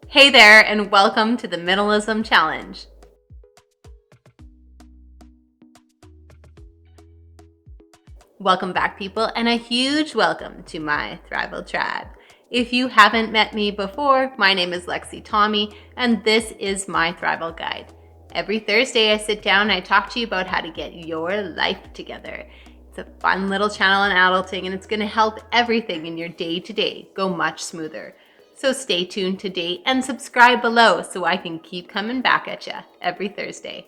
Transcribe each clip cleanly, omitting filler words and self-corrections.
Hey there, and welcome to the Minimalism Challenge. Welcome back, people, and a huge welcome to my Thrival tribe. If you haven't met me before, my name is Lexi Tommy, and this is my Thrival Guide. Every Thursday, I sit down and I talk to you about how to get your life together. It's a fun little channel on adulting, and it's going to help everything in your day-to-day go much smoother. So stay tuned today and subscribe below so I can keep coming back at you every Thursday.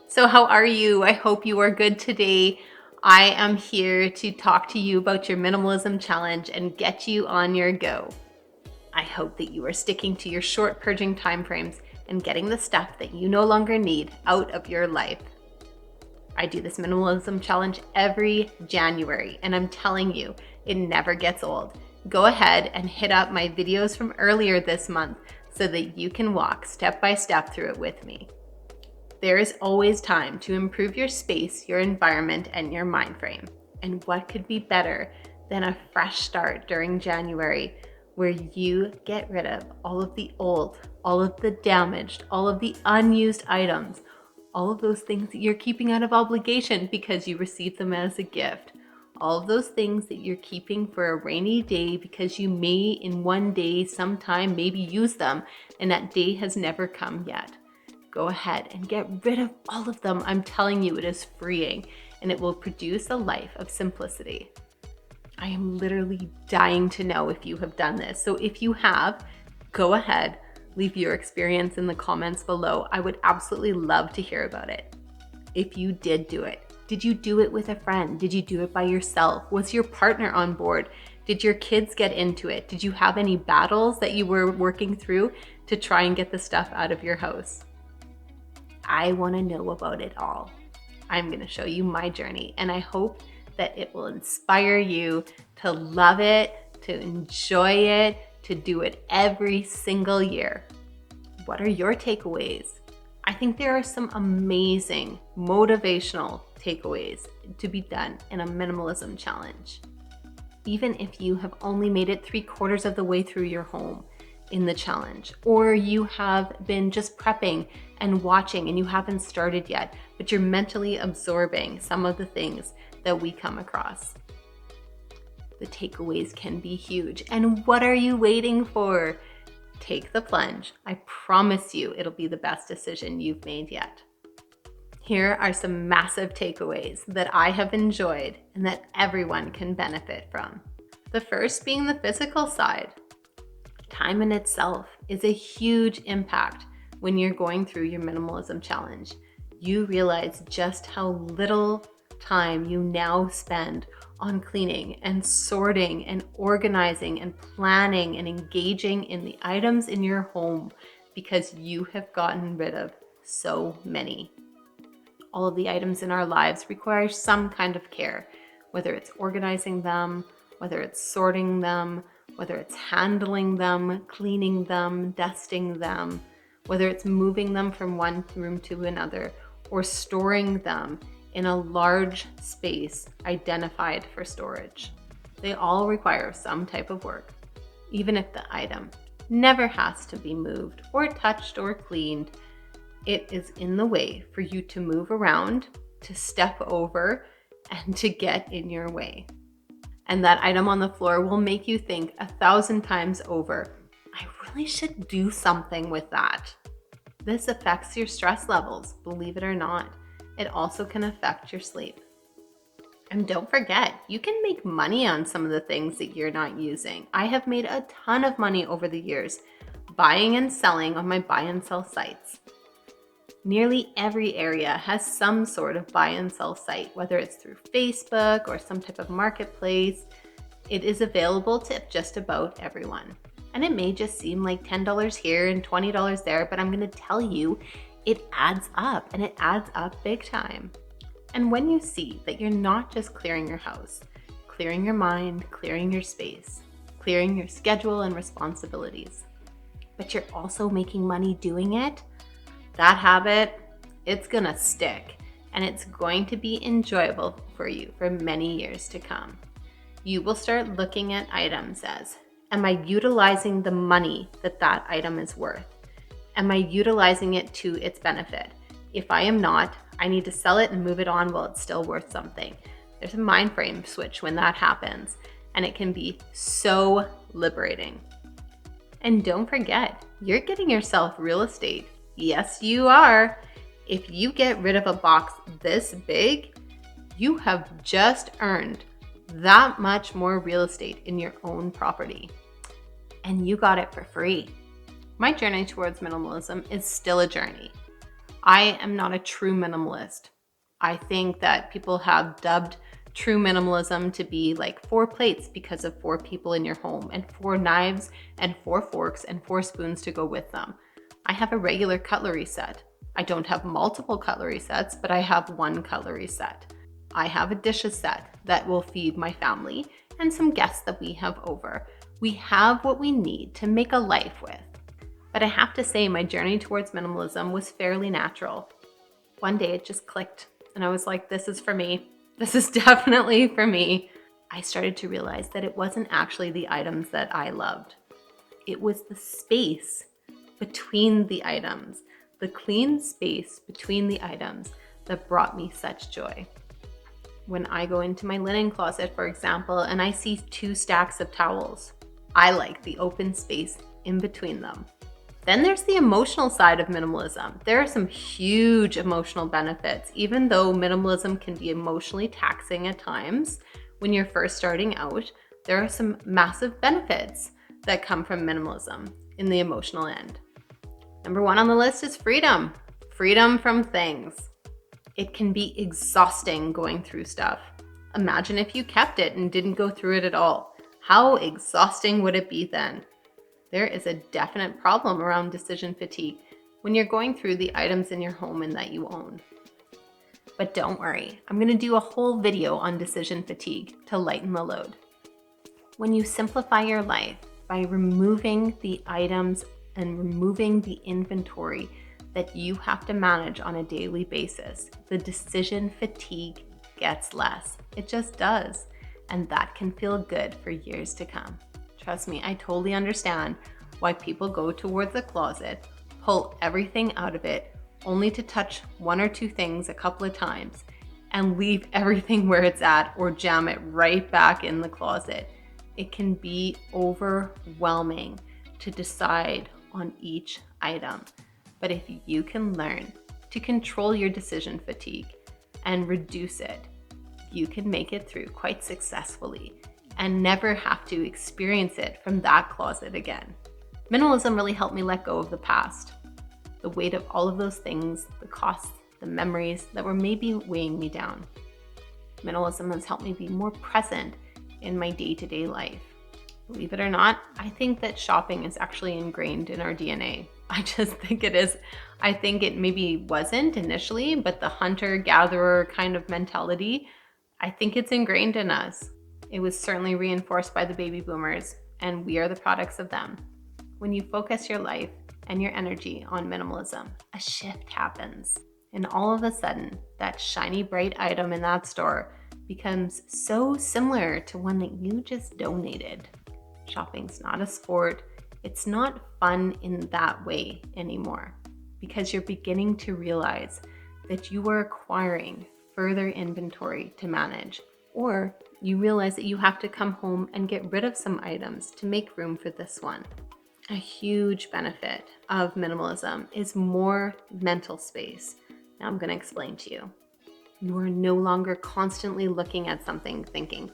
So how are you? I hope you are good today. I am here to talk to you about your minimalism challenge and get you on your go. I hope that you are sticking to your short purging timeframes and getting the stuff that you no longer need out of your life. I do this minimalism challenge every January, and I'm telling you, it never gets old. Go ahead and hit up my videos from earlier this month so that you can walk step by step through it with me. There is always time to improve your space, your environment, and your mind frame. And what could be better than a fresh start during January where you get rid of all of the old, all of the damaged, all of the unused items, all of those things that you're keeping out of obligation because you received them as a gift. All of those things that you're keeping for a rainy day because you may in one day sometime maybe use them and that day has never come yet. Go ahead and get rid of all of them. I'm telling you, it is freeing and it will produce a life of simplicity. I am literally dying to know if you have done this. So if you have, go ahead, leave your experience in the comments below. I would absolutely love to hear about it. If you did do it, did you do it with a friend? Did you do it by yourself? Was your partner on board? Did your kids get into it? Did you have any battles that you were working through to try and get the stuff out of your house? I want to know about it all. I'm going to show you my journey, and I hope that it will inspire you to love it, to enjoy it, to do it every single year. What are your takeaways? I think there are some amazing motivational takeaways to be done in a minimalism challenge. Even if you have only made it 3/4 of the way through your home in the challenge, or you have been just prepping and watching and you haven't started yet, but you're mentally absorbing some of the things that we come across. The takeaways can be huge. And what are you waiting for? Take the plunge. I promise you it'll be the best decision you've made yet. Here are some massive takeaways that I have enjoyed and that everyone can benefit from. The first being the physical side. Time in itself is a huge impact when you're going through your minimalism challenge. You realize just how little time you now spend on cleaning and sorting and organizing and planning and engaging in the items in your home because you have gotten rid of so many. All of the items in our lives require some kind of care, whether it's organizing them, whether it's sorting them, whether it's handling them, cleaning them, dusting them, whether it's moving them from one room to another, or storing them in a large space identified for storage. They all require some type of work, even if the item never has to be moved or touched or cleaned. It is in the way for you to move around, to step over, and to get in your way. And that item on the floor will make you think 1,000 times over, I really should do something with that. This affects your stress levels, believe it or not. It also can affect your sleep. And don't forget, you can make money on some of the things that you're not using. I have made a ton of money over the years buying and selling on my buy and sell sites. Nearly every area has some sort of buy and sell site, whether it's through Facebook or some type of marketplace. It is available to just about everyone. And it may just seem like $10 here and $20 there, but I'm going to tell you, it adds up, and it adds up big time. And when you see that you're not just clearing your house, clearing your mind, clearing your space, clearing your schedule and responsibilities, but you're also making money doing it, that habit, it's gonna stick, and it's going to be enjoyable for you for many years to come. You will start looking at items as Am I utilizing the money that that item is worth? Am I utilizing it to its benefit? If I am not, I need to sell it and move it on while it's still worth something. There's a mind frame switch when that happens, and it can be so liberating. And don't forget, you're getting yourself real estate. Yes, you are. If you get rid of a box this big, you have just earned that much more real estate in your own property. And you got it for free. My journey towards minimalism is still a journey. I am not a true minimalist. I think that people have dubbed true minimalism to be like 4 plates because of 4 people in your home, and 4 knives and 4 forks and 4 spoons to go with them. I have a regular cutlery set. I don't have multiple cutlery sets, but I have 1 cutlery set. I have a dishes set that will feed my family and some guests that we have over. We have what we need to make a life with. But I have to say, my journey towards minimalism was fairly natural. One day it just clicked, and I was like, this is for me. This is definitely for me. I started to realize that it wasn't actually the items that I loved. It was the space between the items, the clean space between the items that brought me such joy. When I go into my linen closet, for example, and I see 2 stacks of towels, I like the open space in between them. Then there's the emotional side of minimalism. There are some huge emotional benefits. Even though minimalism can be emotionally taxing at times, when you're first starting out, there are some massive benefits that come from minimalism in the emotional end. Number 1 on the list is freedom. Freedom from things. It can be exhausting going through stuff. Imagine if you kept it and didn't go through it at all. How exhausting would it be then? There is a definite problem around decision fatigue when you're going through the items in your home and that you own. But don't worry, I'm going to do a whole video on decision fatigue to lighten the load. When you simplify your life by removing the items and removing the inventory that you have to manage on a daily basis, the decision fatigue gets less. It just does. And that can feel good for years to come. Trust me, I totally understand why people go towards the closet, pull everything out of it, only to touch 1 or 2 things a couple of times and leave everything where it's at or jam it right back in the closet. It can be overwhelming to decide on each item. But if you can learn to control your decision fatigue and reduce it, you can make it through quite successfully and never have to experience it from that closet again. Minimalism really helped me let go of the past, the weight of all of those things, the costs, the memories that were maybe weighing me down. Minimalism has helped me be more present in my day-to-day life. Believe it or not, I think that shopping is actually ingrained in our DNA. I just think it is. I think it maybe wasn't initially, but the hunter-gatherer kind of mentality, I think it's ingrained in us. It was certainly reinforced by the baby boomers, and we are the products of them. When you focus your life and your energy on minimalism, a shift happens. And all of a sudden, that shiny, bright item in that store becomes so similar to one that you just donated. Shopping's not a sport. It's not fun in that way anymore, because you're beginning to realize that you are acquiring further inventory to manage, or you realize that you have to come home and get rid of some items to make room for this one. A huge benefit of minimalism is more mental space. Now I'm going to explain to you. You are no longer constantly looking at something thinking,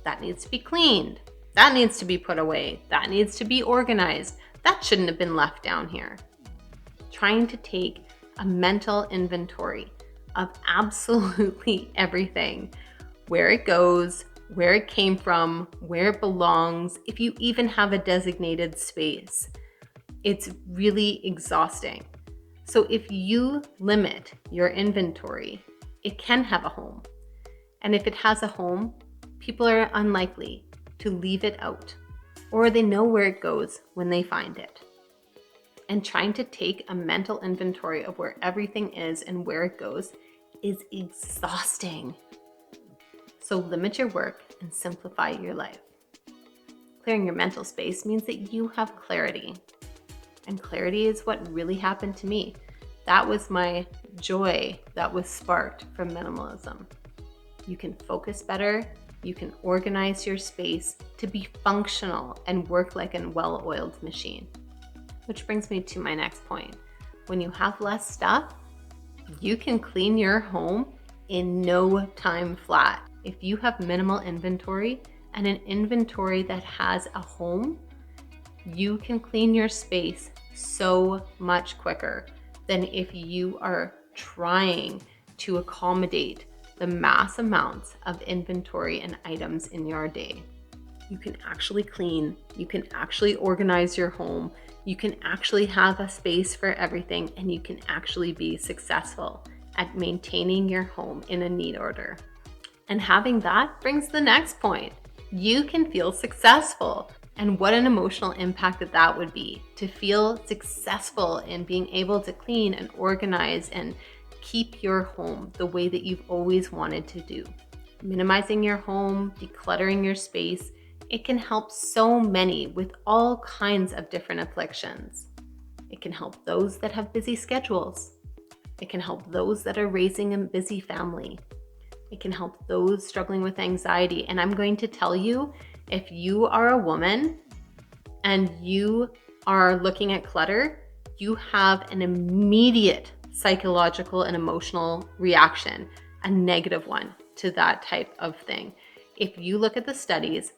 that needs to be cleaned, that needs to be put away, that needs to be organized, that shouldn't have been left down here. Trying to take a mental inventory of absolutely everything, where it goes, where it came from, where it belongs, if you even have a designated space. It's really exhausting. So if you limit your inventory, it can have a home. And if it has a home, people are unlikely to leave it out, or they know where it goes when they find it. And trying to take a mental inventory of where everything is and where it goes is exhausting. So limit your work and simplify your life. Clearing your mental space means that you have clarity. And clarity is what really happened to me. That was my joy that was sparked from minimalism. You can focus better. You can organize your space to be functional and work like a well-oiled machine. Which brings me to my next point. When you have less stuff, you can clean your home in no time flat. If you have minimal inventory and an inventory that has a home, you can clean your space so much quicker than if you are trying to accommodate the mass amounts of inventory and items in your day. You can actually clean, you can actually organize your home, you can actually have a space for everything, and you can actually be successful at maintaining your home in a neat order. And having that brings the next point. You can feel successful. And what an emotional impact that would be, to feel successful in being able to clean and organize and keep your home the way that you've always wanted to do. Minimizing your home, decluttering your space, it can help so many with all kinds of different afflictions. It can help those that have busy schedules. It can help those that are raising a busy family. It can help those struggling with anxiety. And I'm going to tell you, if you are a woman and you are looking at clutter, you have an immediate psychological and emotional reaction, a negative one to that type of thing. If you look at the studies,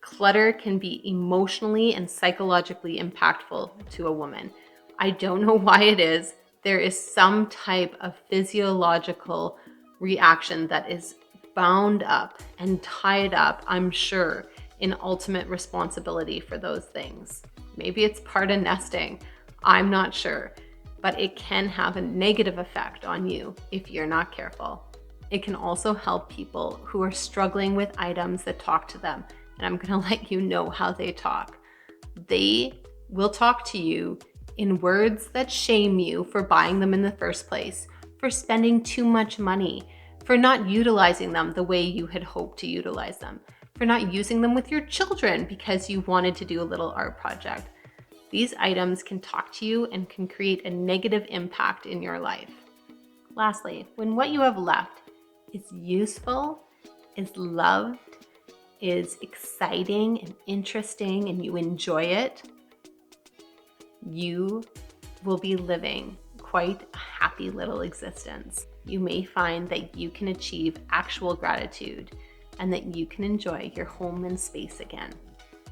clutter can be emotionally and psychologically impactful to a woman. I don't know why it is. There is some type of physiological reaction that is bound up and tied up, I'm sure, in ultimate responsibility for those things. Maybe it's part of nesting, I'm not sure, but it can have a negative effect on you if you're not careful. It can also help people who are struggling with items that talk to them, and I'm gonna let you know how they talk. They will talk to you in words that shame you for buying them in the first place, for spending too much money, for not utilizing them the way you had hoped to utilize them, for not using them with your children because you wanted to do a little art project. These items can talk to you and can create a negative impact in your life. Lastly, when what you have left is useful, is loved, is exciting and interesting, and you enjoy it, you will be living quite a happy little existence. You may find that you can achieve actual gratitude and that you can enjoy your home and space again.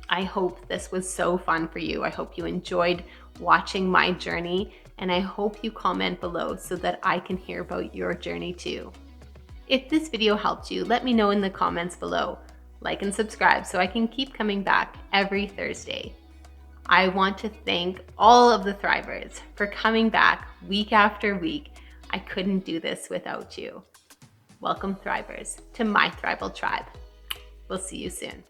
I hope this was so fun for you. I hope you enjoyed watching my journey, and I hope you comment below so that I can hear about your journey too. If this video helped you, let me know in the comments below. Like and subscribe so I can keep coming back every Thursday. I want to thank all of the Thrivers for coming back week after week. I couldn't do this without you. Welcome, Thrivers, to my Thrival tribe. We'll see you soon.